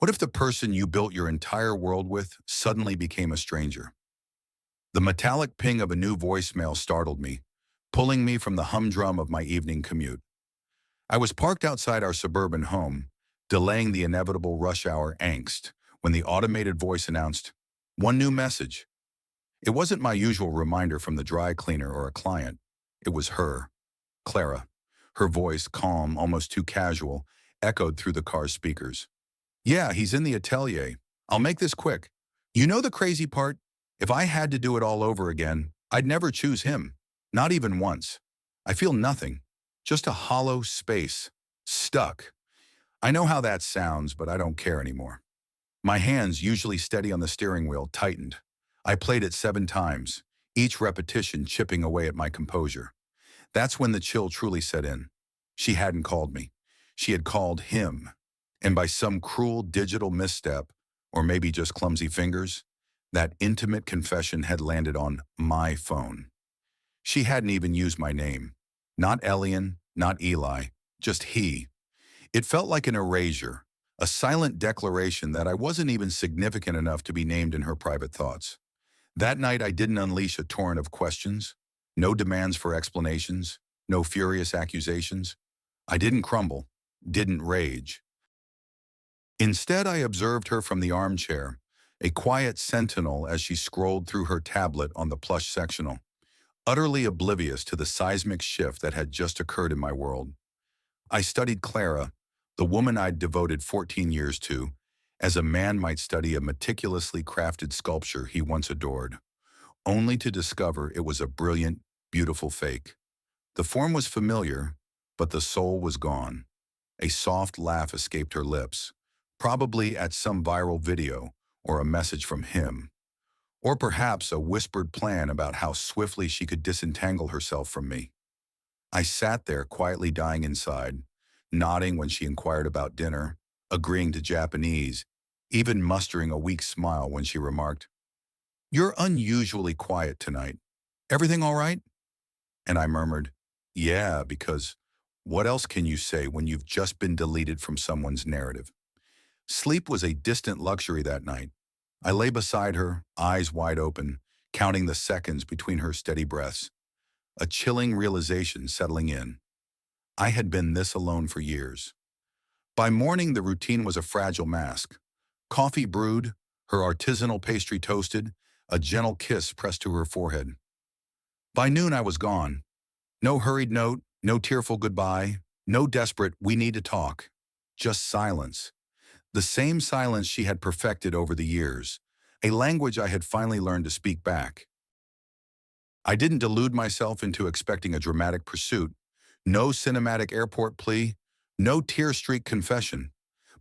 What if the person you built your entire world with suddenly became a stranger? The metallic ping of a new voicemail startled me, pulling me from the humdrum of my evening commute. I was parked outside our suburban home, delaying the inevitable rush hour angst, when the automated voice announced, "One new message." It wasn't my usual reminder from the dry cleaner or a client. It was her, Clara. Her voice, calm, almost too casual, echoed through the car's speakers. "Yeah, he's in the atelier. I'll make this quick. You know the crazy part? If I had to do it all over again, I'd never choose him. Not even once. I feel nothing. Just a hollow space. Stuck. I know how that sounds, but I don't care anymore." My hands, usually steady on the steering wheel, tightened. I played it 7 times, each repetition chipping away at my composure. That's when the chill truly set in. She hadn't called me. She had called him. And by some cruel digital misstep, or maybe just clumsy fingers, that intimate confession had landed on my phone. She hadn't even used my name. Not Elian, not Eli, just he. It felt like an erasure, a silent declaration that I wasn't even significant enough to be named in her private thoughts. That night I didn't unleash a torrent of questions, no demands for explanations, no furious accusations. I didn't crumble, didn't rage. Instead, I observed her from the armchair, a quiet sentinel as she scrolled through her tablet on the plush sectional, utterly oblivious to the seismic shift that had just occurred in my world. I studied Clara, the woman I'd devoted 14 years to, as a man might study a meticulously crafted sculpture he once adored, only to discover it was a brilliant, beautiful fake. The form was familiar, but the soul was gone. A soft laugh escaped her lips, probably at some viral video or a message from him, or perhaps a whispered plan about how swiftly she could disentangle herself from me. I sat there quietly dying inside, nodding when she inquired about dinner, agreeing to Japanese, even mustering a weak smile when she remarked, "You're unusually quiet tonight. Everything all right?" And I murmured, "Yeah, because what else can you say when you've just been deleted from someone's narrative?" Sleep was a distant luxury that night. I lay beside her, eyes wide open, counting the seconds between her steady breaths, a chilling realization settling in. I had been this alone for years. By morning, the routine was a fragile mask. Coffee brewed, her artisanal pastry toasted, a gentle kiss pressed to her forehead. By noon, I was gone. No hurried note, no tearful goodbye, no desperate "we need to talk." Just silence. The same silence she had perfected over the years, a language I had finally learned to speak back. I didn't delude myself into expecting a dramatic pursuit, no cinematic airport plea, no tear-streaked confession,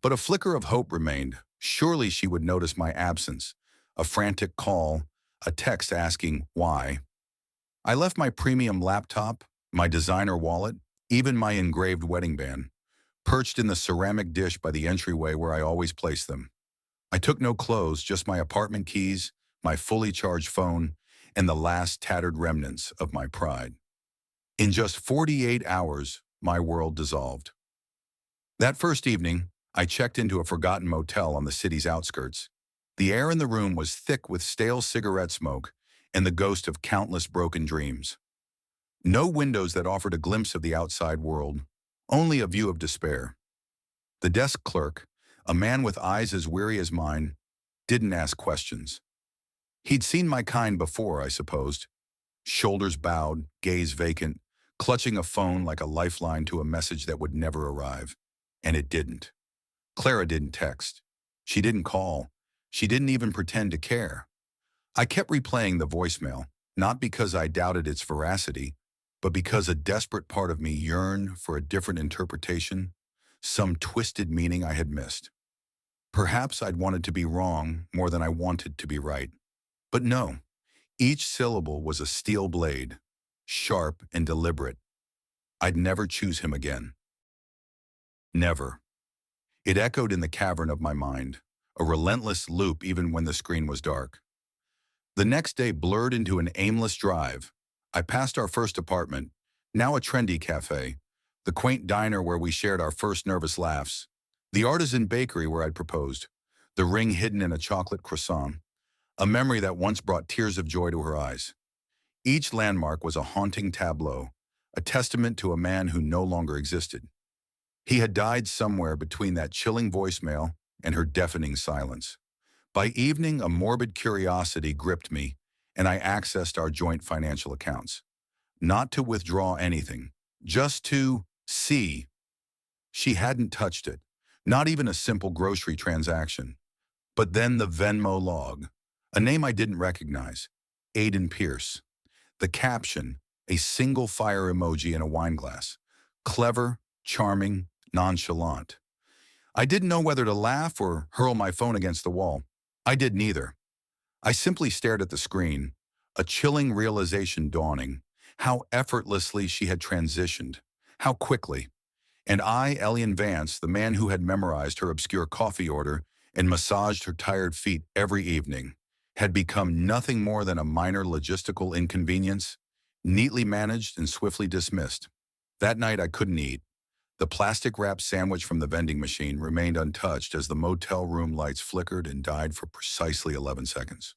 but a flicker of hope remained. Surely she would notice my absence, a frantic call, a text asking why. I left my premium laptop, my designer wallet, even my engraved wedding band, perched in the ceramic dish by the entryway where I always placed them. I took no clothes, just my apartment keys, my fully charged phone, and the last tattered remnants of my pride. In just 48 hours, my world dissolved. That first evening, I checked into a forgotten motel on the city's outskirts. The air in the room was thick with stale cigarette smoke and the ghost of countless broken dreams. No windows that offered a glimpse of the outside world, only a view of despair. The desk clerk, a man with eyes as weary as mine, didn't ask questions. He'd seen my kind before, I supposed. Shoulders bowed, gaze vacant, clutching a phone like a lifeline to a message that would never arrive. And it didn't. Clara didn't text. She didn't call. She didn't even pretend to care. I kept replaying the voicemail, not because I doubted its veracity, but because a desperate part of me yearned for a different interpretation, some twisted meaning I had missed. Perhaps I'd wanted to be wrong more than I wanted to be right. But no, each syllable was a steel blade, sharp and deliberate. I'd never choose him again. Never. It echoed in the cavern of my mind, a relentless loop even when the screen was dark. The next day blurred into an aimless drive. I passed our first apartment, now a trendy cafe, the quaint diner where we shared our first nervous laughs. The artisan bakery where I'd proposed, the ring hidden in a chocolate croissant, a memory that once brought tears of joy to her eyes. Each landmark was a haunting tableau, a testament to a man who no longer existed. He had died somewhere between that chilling voicemail and her deafening silence. By evening, a morbid curiosity gripped me, and I accessed our joint financial accounts. Not to withdraw anything, just to see. She hadn't touched it, not even a simple grocery transaction. But then the Venmo log, a name I didn't recognize, Aiden Pierce. The caption, a single fire emoji in a wine glass. Clever, charming, nonchalant. I didn't know whether to laugh or hurl my phone against the wall. I did neither. I simply stared at the screen, a chilling realization dawning, how effortlessly she had transitioned, how quickly. And I, Elian Vance, the man who had memorized her obscure coffee order and massaged her tired feet every evening, had become nothing more than a minor logistical inconvenience, neatly managed and swiftly dismissed. That night I couldn't eat. The plastic-wrapped sandwich from the vending machine remained untouched as the motel room lights flickered and died for precisely 11 seconds.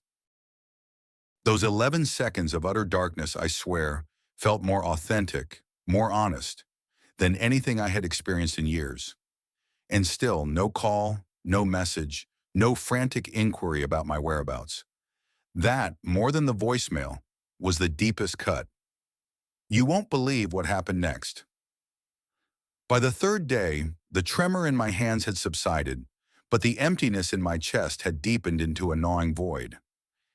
Those 11 seconds of utter darkness, I swear, felt more authentic, more honest, than anything I had experienced in years. And still, no call, no message, no frantic inquiry about my whereabouts. That, more than the voicemail, was the deepest cut. You won't believe what happened next. By the third day, the tremor in my hands had subsided, but the emptiness in my chest had deepened into a gnawing void.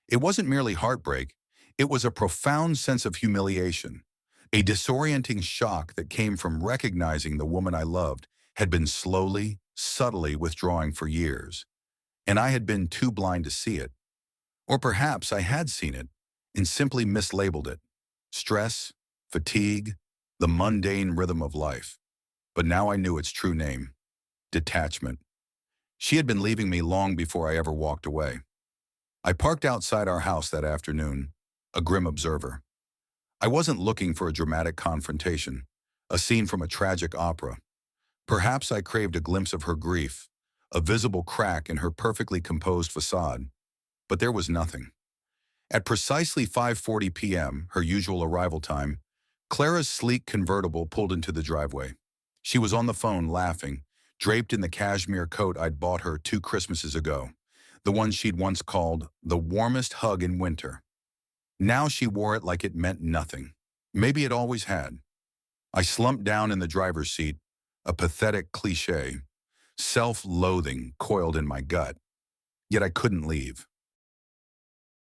It wasn't merely heartbreak, it was a profound sense of humiliation, a disorienting shock that came from recognizing the woman I loved had been slowly, subtly withdrawing for years, and I had been too blind to see it. Or perhaps I had seen it and simply mislabeled it. Stress, fatigue, the mundane rhythm of life. But now I knew its true name: detachment. She had been leaving me long before I ever walked away. I parked outside our house that afternoon, a grim observer. I wasn't looking for a dramatic confrontation, a scene from a tragic opera. Perhaps I craved a glimpse of her grief, a visible crack in her perfectly composed facade. But there was nothing. At precisely 5:40 p.m., her usual arrival time, Clara's sleek convertible pulled into the driveway. She was on the phone laughing, draped in the cashmere coat I'd bought her 2 Christmases ago, the one she'd once called the warmest hug in winter. Now she wore it like it meant nothing. Maybe it always had. I slumped down in the driver's seat, a pathetic cliche, self-loathing coiled in my gut. Yet I couldn't leave.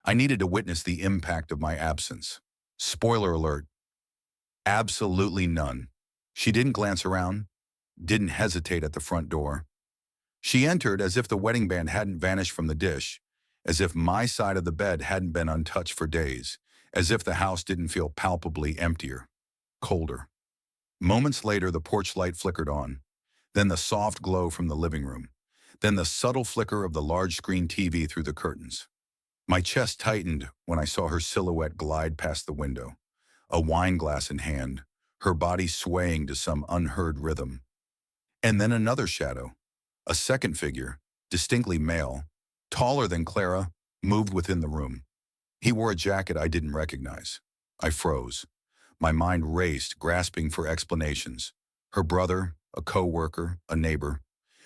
I needed to witness the impact of my absence. Spoiler alert, absolutely none. She didn't glance around, didn't hesitate at the front door. She entered as if the wedding band hadn't vanished from the dish, as if my side of the bed hadn't been untouched for days, as if the house didn't feel palpably emptier, colder. Moments later, the porch light flickered on, then the soft glow from the living room, then the subtle flicker of the large-screen TV through the curtains. My chest tightened when I saw her silhouette glide past the window, a wine glass in hand, her body swaying to some unheard rhythm. And then another shadow, a second figure, distinctly male, taller than Clara, moved within the room. He wore a jacket I didn't recognize. I froze. My mind raced, grasping for explanations. Her brother, a co-worker, a neighbor.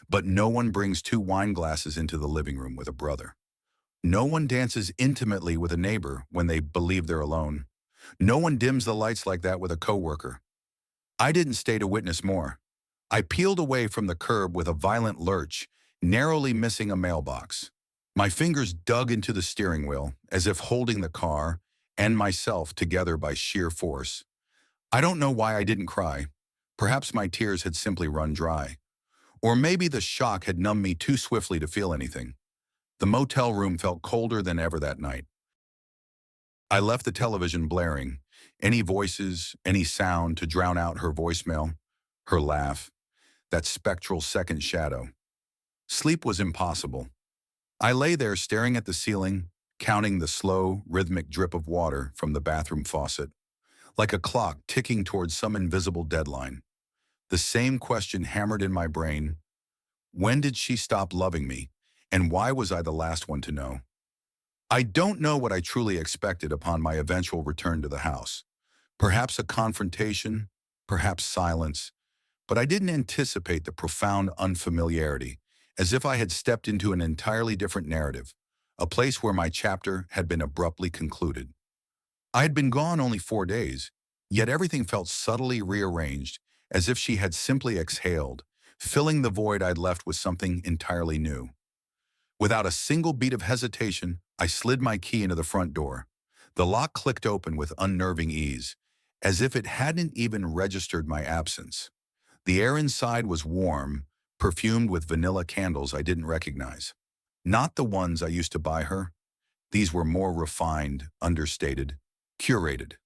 But no one brings 2 wine glasses into the living room with a brother. No one dances intimately with a neighbor when they believe they're alone. No one dims the lights like that with a coworker. I didn't stay to witness more. I peeled away from the curb with a violent lurch, narrowly missing a mailbox. My fingers dug into the steering wheel, as if holding the car and myself together by sheer force. I don't know why I didn't cry. Perhaps my tears had simply run dry. Or maybe the shock had numbed me too swiftly to feel anything. The motel room felt colder than ever that night. I left the television blaring, any voices, any sound to drown out her voicemail, her laugh, that spectral second shadow. Sleep was impossible. I lay there staring at the ceiling, counting the slow, rhythmic drip of water from the bathroom faucet, like a clock ticking towards some invisible deadline. The same question hammered in my brain: When did she stop loving me? And why was I the last one to know? I don't know what I truly expected upon my eventual return to the house. Perhaps a confrontation, perhaps silence, but I didn't anticipate the profound unfamiliarity, as if I had stepped into an entirely different narrative, a place where my chapter had been abruptly concluded. I had been gone only 4 days, yet everything felt subtly rearranged, as if she had simply exhaled, filling the void I'd left with something entirely new. Without a single beat of hesitation, I slid my key into the front door. The lock clicked open with unnerving ease, as if it hadn't even registered my absence. The air inside was warm, perfumed with vanilla candles I didn't recognize. Not the ones I used to buy her. These were more refined, understated, curated.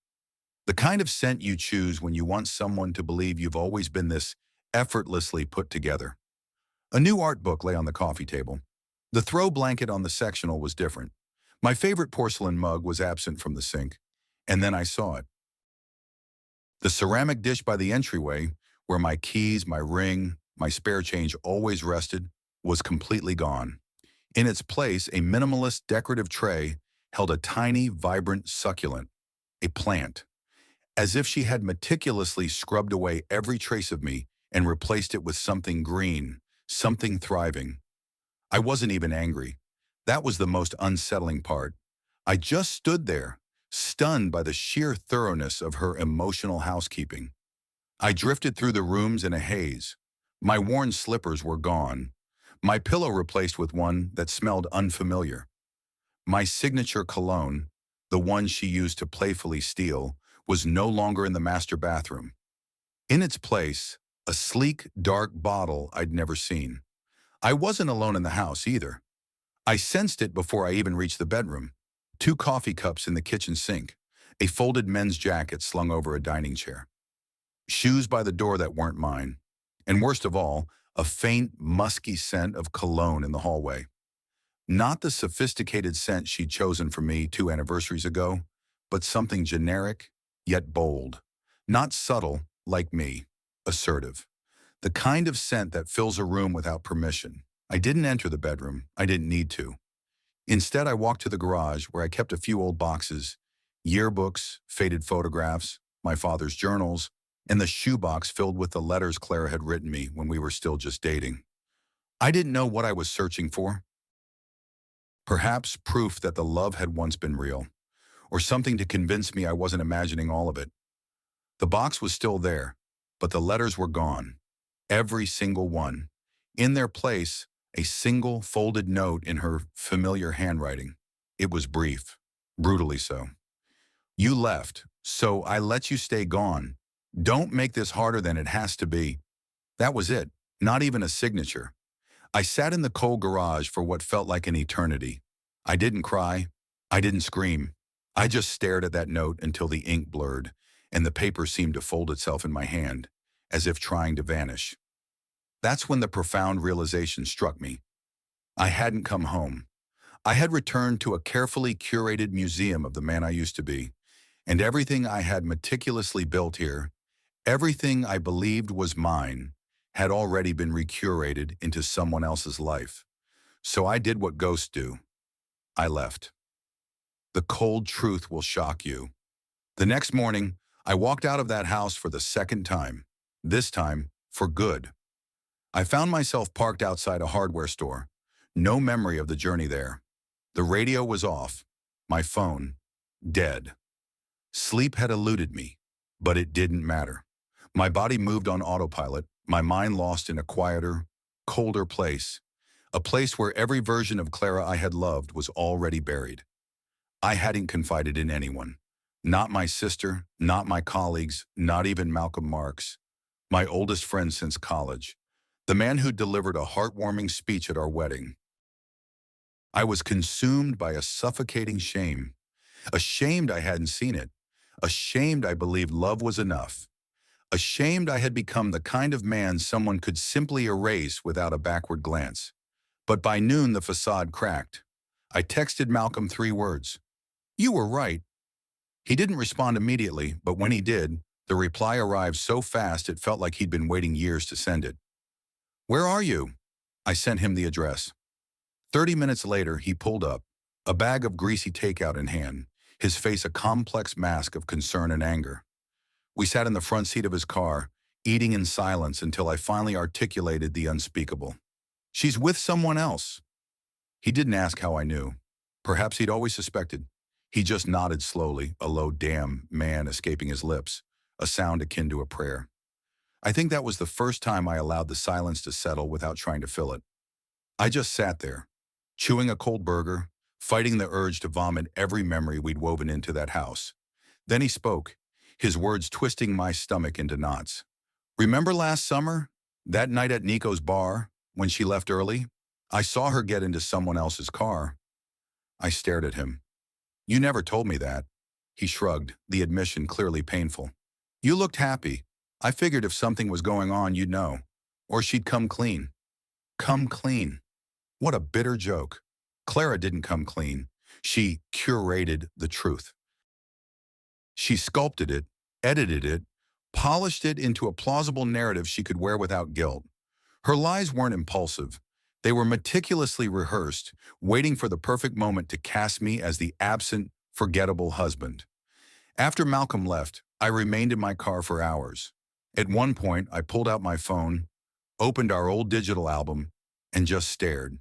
The kind of scent you choose when you want someone to believe you've always been this effortlessly put together. A new art book lay on the coffee table. The throw blanket on the sectional was different. My favorite porcelain mug was absent from the sink, and then I saw it. The ceramic dish by the entryway, where my keys, my ring, my spare change always rested, was completely gone. In its place, a minimalist decorative tray held a tiny, vibrant succulent, a plant, as if she had meticulously scrubbed away every trace of me and replaced it with something green, something thriving. I wasn't even angry. That was the most unsettling part. I just stood there, stunned by the sheer thoroughness of her emotional housekeeping. I drifted through the rooms in a haze. My worn slippers were gone. My pillow replaced with one that smelled unfamiliar. My signature cologne, the one she used to playfully steal, was no longer in the master bathroom. In its place, a sleek, dark bottle I'd never seen. I wasn't alone in the house either. I sensed it before I even reached the bedroom. 2 coffee cups in the kitchen sink, a folded men's jacket slung over a dining chair, shoes by the door that weren't mine, and worst of all, a faint, musky scent of cologne in the hallway. Not the sophisticated scent she'd chosen for me 2 anniversaries ago, but something generic, yet bold. Not subtle, like me, assertive. The kind of scent that fills a room without permission. I didn't enter the bedroom. I didn't need to. Instead, I walked to the garage where I kept a few old boxes, yearbooks, faded photographs, my father's journals, and the shoebox filled with the letters Clara had written me when we were still just dating. I didn't know what I was searching for. Perhaps proof that the love had once been real, or something to convince me I wasn't imagining all of it. The box was still there, but the letters were gone. Every single one. In their place, a single folded note in her familiar handwriting. It was brief, brutally so. You left, so I let you stay gone. Don't make this harder than it has to be. That was it, not even a signature. I sat in the cold garage for what felt like an eternity. I didn't cry. I didn't scream. I just stared at that note until the ink blurred, and the paper seemed to fold itself in my hand, as if trying to vanish. That's when the profound realization struck me. I hadn't come home. I had returned to a carefully curated museum of the man I used to be, and everything I had meticulously built here, everything I believed was mine, had already been recurated into someone else's life. So I did what ghosts do. I left. The cold truth will shock you. The next morning, I walked out of that house for the second time, this time for good. I found myself parked outside a hardware store. No memory of the journey there. The radio was off. My phone, dead. Sleep had eluded me, but it didn't matter. My body moved on autopilot, my mind lost in a quieter, colder place, a place where every version of Clara I had loved was already buried. I hadn't confided in anyone. Not my sister, not my colleagues, not even Malcolm Marx, my oldest friend since college, the man who delivered a heartwarming speech at our wedding. I was consumed by a suffocating shame, ashamed I hadn't seen it, ashamed I believed love was enough, ashamed I had become the kind of man someone could simply erase without a backward glance. But by noon the facade cracked. I texted Malcolm 3 words. You were right. He didn't respond immediately, but when he did, the reply arrived so fast it felt like he'd been waiting years to send it. Where are you? I sent him the address. 30 minutes later, he pulled up, a bag of greasy takeout in hand, his face a complex mask of concern and anger. We sat in the front seat of his car, eating in silence until I finally articulated the unspeakable. She's with someone else. He didn't ask how I knew. Perhaps he'd always suspected. He just nodded slowly, a low damn man escaping his lips, a sound akin to a prayer. I think that was the first time I allowed the silence to settle without trying to fill it. I just sat there, chewing a cold burger, fighting the urge to vomit every memory we'd woven into that house. Then he spoke, his words twisting my stomach into knots. Remember last summer? That night at Nico's bar, when she left early? I saw her get into someone else's car. I stared at him. You never told me that. He shrugged, the admission clearly painful. You looked happy. I figured if something was going on, you'd know. Or she'd come clean. Come clean. What a bitter joke. Clara didn't come clean. She curated the truth. She sculpted it, edited it, polished it into a plausible narrative she could wear without guilt. Her lies weren't impulsive. They were meticulously rehearsed, waiting for the perfect moment to cast me as the absent, forgettable husband. After Malcolm left, I remained in my car for hours. At one point, I pulled out my phone, opened our old digital album, and just stared.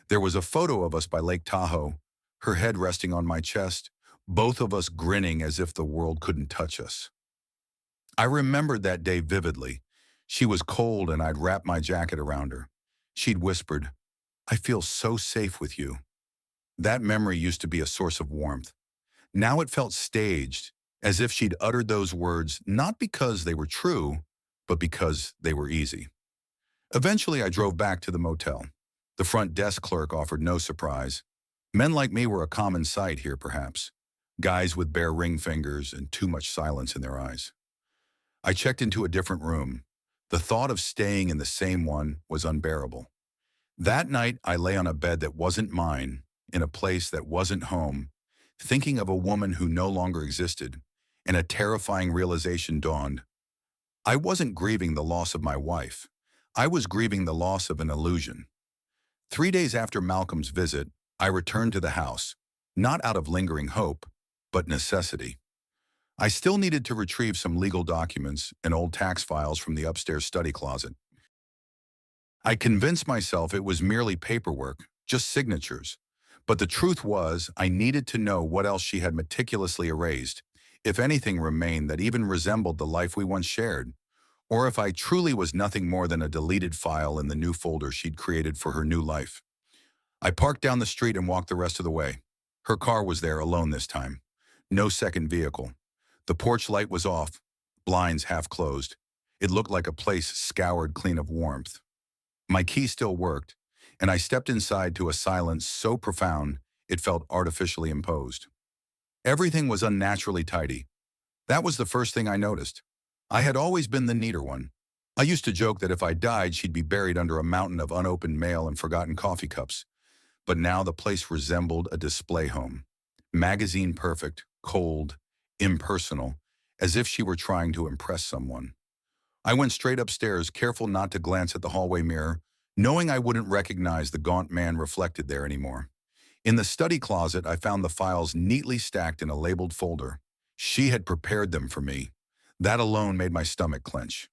There was a photo of us by Lake Tahoe, her head resting on my chest, both of us grinning as if the world couldn't touch us. I remembered that day vividly. She was cold and I'd wrapped my jacket around her. She'd whispered, "I feel so safe with you." That memory used to be a source of warmth. Now it felt staged, as if she'd uttered those words not because they were true, but because they were easy. Eventually, I drove back to the motel. The front desk clerk offered no surprise. Men like me were a common sight here, perhaps. Guys with bare ring fingers and too much silence in their eyes. I checked into a different room. The thought of staying in the same one was unbearable. That night, I lay on a bed that wasn't mine, in a place that wasn't home, thinking of a woman who no longer existed, and a terrifying realization dawned. I wasn't grieving the loss of my wife. I was grieving the loss of an illusion. 3 days after Malcolm's visit, I returned to the house, not out of lingering hope, but necessity. I still needed to retrieve some legal documents and old tax files from the upstairs study closet. I convinced myself it was merely paperwork, just signatures. But the truth was, I needed to know what else she had meticulously erased, if anything remained that even resembled the life we once shared, or if I truly was nothing more than a deleted file in the new folder she'd created for her new life. I parked down the street and walked the rest of the way. Her car was there alone this time. No second vehicle. The porch light was off, blinds half closed. It looked like a place scoured clean of warmth. My key still worked, and I stepped inside to a silence so profound it felt artificially imposed. Everything was unnaturally tidy. That was the first thing I noticed. I had always been the neater one. I used to joke that if I died, she'd be buried under a mountain of unopened mail and forgotten coffee cups. But now the place resembled a display home. Magazine perfect, cold, impersonal, as if she were trying to impress someone. I went straight upstairs, careful not to glance at the hallway mirror, knowing I wouldn't recognize the gaunt man reflected there anymore. In the study closet, I found the files neatly stacked in a labeled folder. She had prepared them for me. That alone made my stomach clench.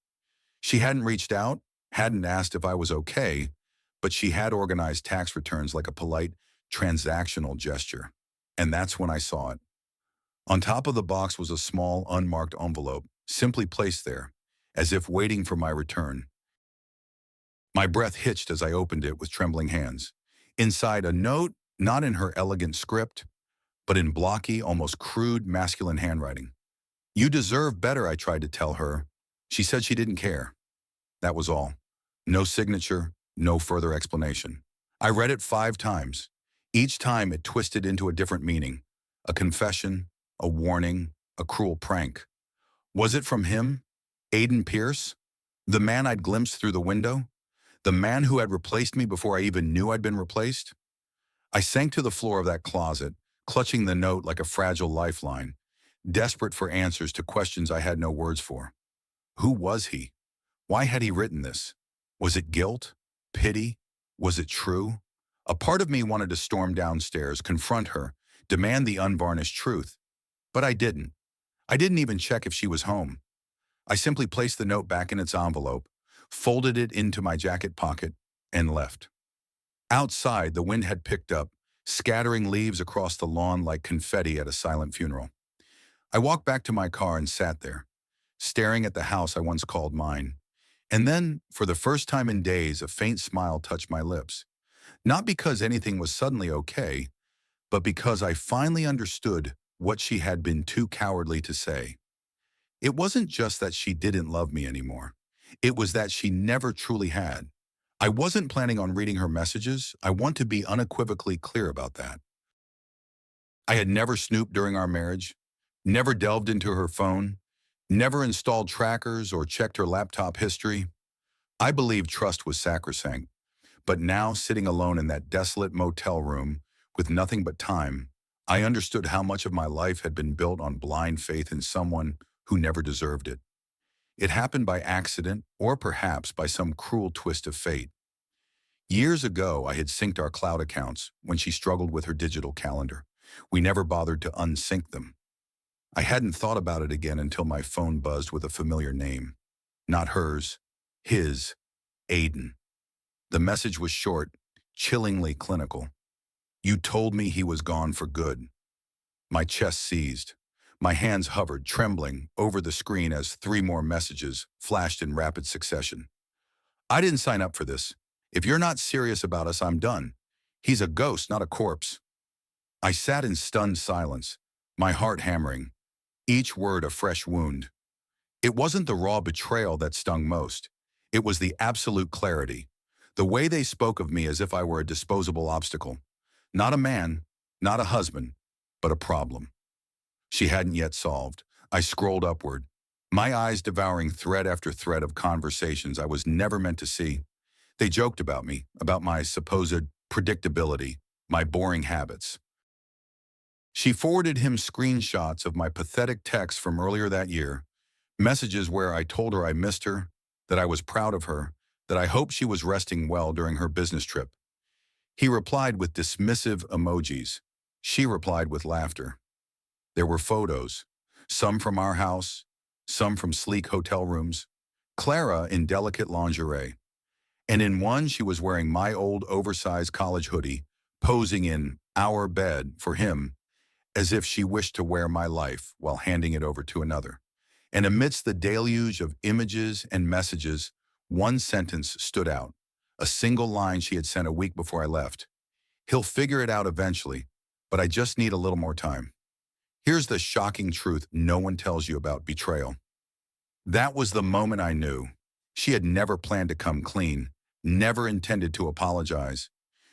She hadn't reached out, hadn't asked if I was okay, but she had organized tax returns like a polite, transactional gesture. And that's when I saw it. On top of the box was a small, unmarked envelope, simply placed there, as if waiting for my return. My breath hitched as I opened it with trembling hands. Inside, a note, not in her elegant script, but in blocky, almost crude, masculine handwriting. "You deserve better," I tried to tell her. She said she didn't care. That was all. No signature, no further explanation. I read it 5 times. Each time it twisted into a different meaning. A confession, a warning, a cruel prank. Was it from him? Aiden Pierce? The man I'd glimpsed through the window? The man who had replaced me before I even knew I'd been replaced? I sank to the floor of that closet, clutching the note like a fragile lifeline, desperate for answers to questions I had no words for. Who was he? Why had he written this? Was it guilt? Pity? Was it true? A part of me wanted to storm downstairs, confront her, demand the unvarnished truth. But I didn't. I didn't even check if she was home. I simply placed the note back in its envelope, folded it into my jacket pocket, and left. Outside, the wind had picked up, scattering leaves across the lawn like confetti at a silent funeral. I walked back to my car and sat there, staring at the house I once called mine. And then, for the first time in days, a faint smile touched my lips. Not because anything was suddenly okay, but because I finally understood what she had been too cowardly to say. It wasn't just that she didn't love me anymore. It was that she never truly had. I wasn't planning on reading her messages. I want to be unequivocally clear about that. I had never snooped during our marriage, never delved into her phone, never installed trackers or checked her laptop history. I believed trust was sacrosanct. But now, sitting alone in that desolate motel room with nothing but time, I understood how much of my life had been built on blind faith in someone who never deserved it. It happened by accident or perhaps by some cruel twist of fate. Years ago, I had synced our cloud accounts when she struggled with her digital calendar. We never bothered to unsync them. I hadn't thought about it again until my phone buzzed with a familiar name. Not hers, his, Aiden. The message was short, chillingly clinical. You told me he was gone for good. My chest seized. My hands hovered, trembling, over the screen as 3 more messages flashed in rapid succession. I didn't sign up for this. If you're not serious about us, I'm done. He's a ghost, not a corpse. I sat in stunned silence, my heart hammering, each word a fresh wound. It wasn't the raw betrayal that stung most. It was the absolute clarity. The way they spoke of me as if I were a disposable obstacle. Not a man, not a husband, but a problem. She hadn't yet solved. I scrolled upward, my eyes devouring thread after thread of conversations I was never meant to see. They joked about me, about my supposed predictability, my boring habits. She forwarded him screenshots of my pathetic texts from earlier that year, messages where I told her I missed her, that I was proud of her, that I hoped she was resting well during her business trip. He replied with dismissive emojis. She replied with laughter. There were photos, some from our house, some from sleek hotel rooms, Clara in delicate lingerie. And in one, she was wearing my old oversized college hoodie, posing in our bed for him, as if she wished to wear my life while handing it over to another. And amidst the deluge of images and messages, one sentence stood out, a single line she had sent a week before I left. He'll figure it out eventually, but I just need a little more time. Here's the shocking truth no one tells you about betrayal. That was the moment I knew. She had never planned to come clean, never intended to apologize.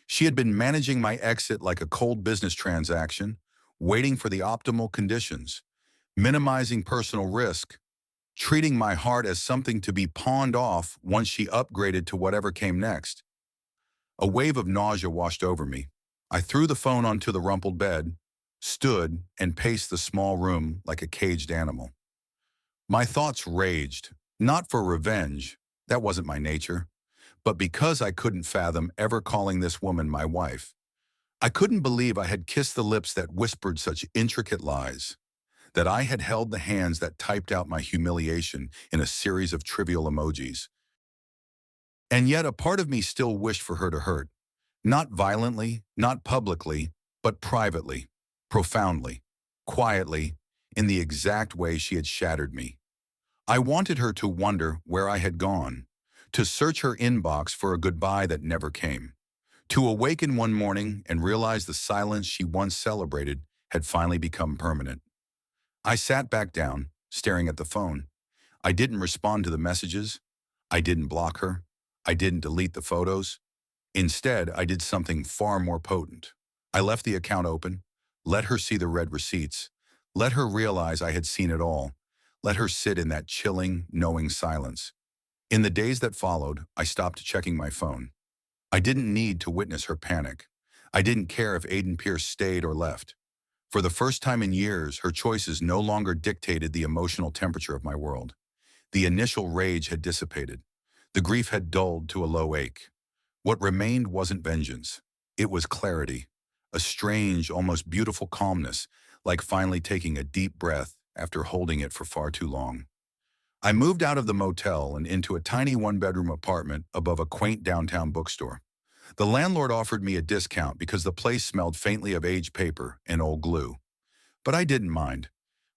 She had been managing my exit like a cold business transaction, waiting for the optimal conditions, minimizing personal risk, treating my heart as something to be pawned off once she upgraded to whatever came next. A wave of nausea washed over me. I threw the phone onto the rumpled bed, stood, and paced the small room like a caged animal. My thoughts raged, not for revenge, that wasn't my nature, but because I couldn't fathom ever calling this woman my wife. I couldn't believe I had kissed the lips that whispered such intricate lies, that I had held the hands that typed out my humiliation in a series of trivial emojis. And yet a part of me still wished for her to hurt, not violently, not publicly, but privately, profoundly, quietly, in the exact way she had shattered me. I wanted her to wonder where I had gone, to search her inbox for a goodbye that never came, to awaken one morning and realize the silence she once celebrated had finally become permanent. I sat back down, staring at the phone. I didn't respond to the messages. I didn't block her. I didn't delete the photos. Instead, I did something far more potent. I left the account open, let her see the red receipts, let her realize I had seen it all, let her sit in that chilling, knowing silence. In the days that followed, I stopped checking my phone. I didn't need to witness her panic. I didn't care if Aiden Pierce stayed or left. For the first time in years, her choices no longer dictated the emotional temperature of my world. The initial rage had dissipated. The grief had dulled to a low ache. What remained wasn't vengeance. It was clarity, a strange, almost beautiful calmness, like finally taking a deep breath after holding it for far too long. I moved out of the motel and into a tiny one-bedroom apartment above a quaint downtown bookstore. The landlord offered me a discount because the place smelled faintly of aged paper and old glue. But I didn't mind.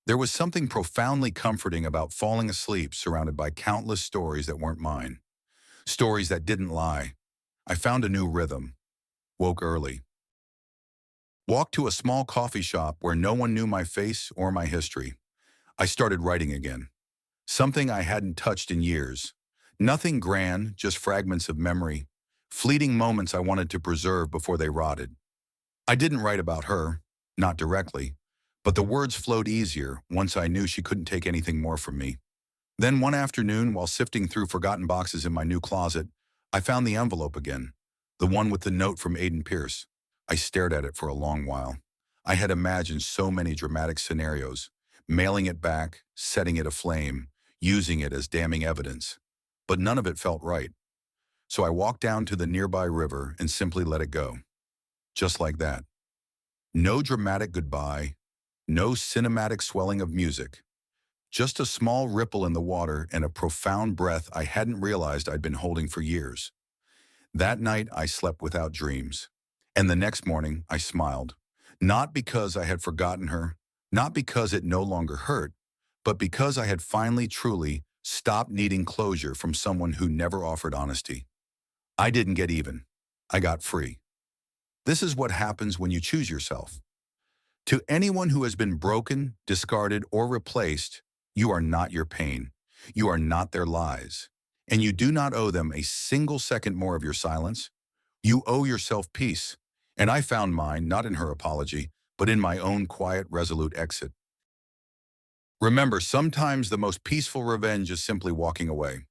There was something profoundly comforting about falling asleep surrounded by countless stories that weren't mine. Stories that didn't lie. I found a new rhythm. Woke early. Walked to a small coffee shop where no one knew my face or my history. I started writing again. Something I hadn't touched in years. Nothing grand, just fragments of memory. Fleeting moments I wanted to preserve before they rotted. I didn't write about her, not directly, but the words flowed easier once I knew she couldn't take anything more from me. Then one afternoon, while sifting through forgotten boxes in my new closet, I found the envelope again, the one with the note from Aiden Pierce. I stared at it for a long while. I had imagined so many dramatic scenarios, mailing it back, setting it aflame, using it as damning evidence. But none of it felt right. So I walked down to the nearby river and simply let it go. Just like that. No dramatic goodbye, no cinematic swelling of music. Just a small ripple in the water and a profound breath I hadn't realized I'd been holding for years. That night, I slept without dreams. And the next morning, I smiled. Not because I had forgotten her, not because it no longer hurt, but because I had finally truly stopped needing closure from someone who never offered honesty. I didn't get even. I got free. This is what happens when you choose yourself. To anyone who has been broken, discarded, or replaced, you are not your pain. You are not their lies. And you do not owe them a single second more of your silence. You owe yourself peace. And I found mine not in her apology, but in my own quiet, resolute exit. Remember, sometimes the most peaceful revenge is simply walking away.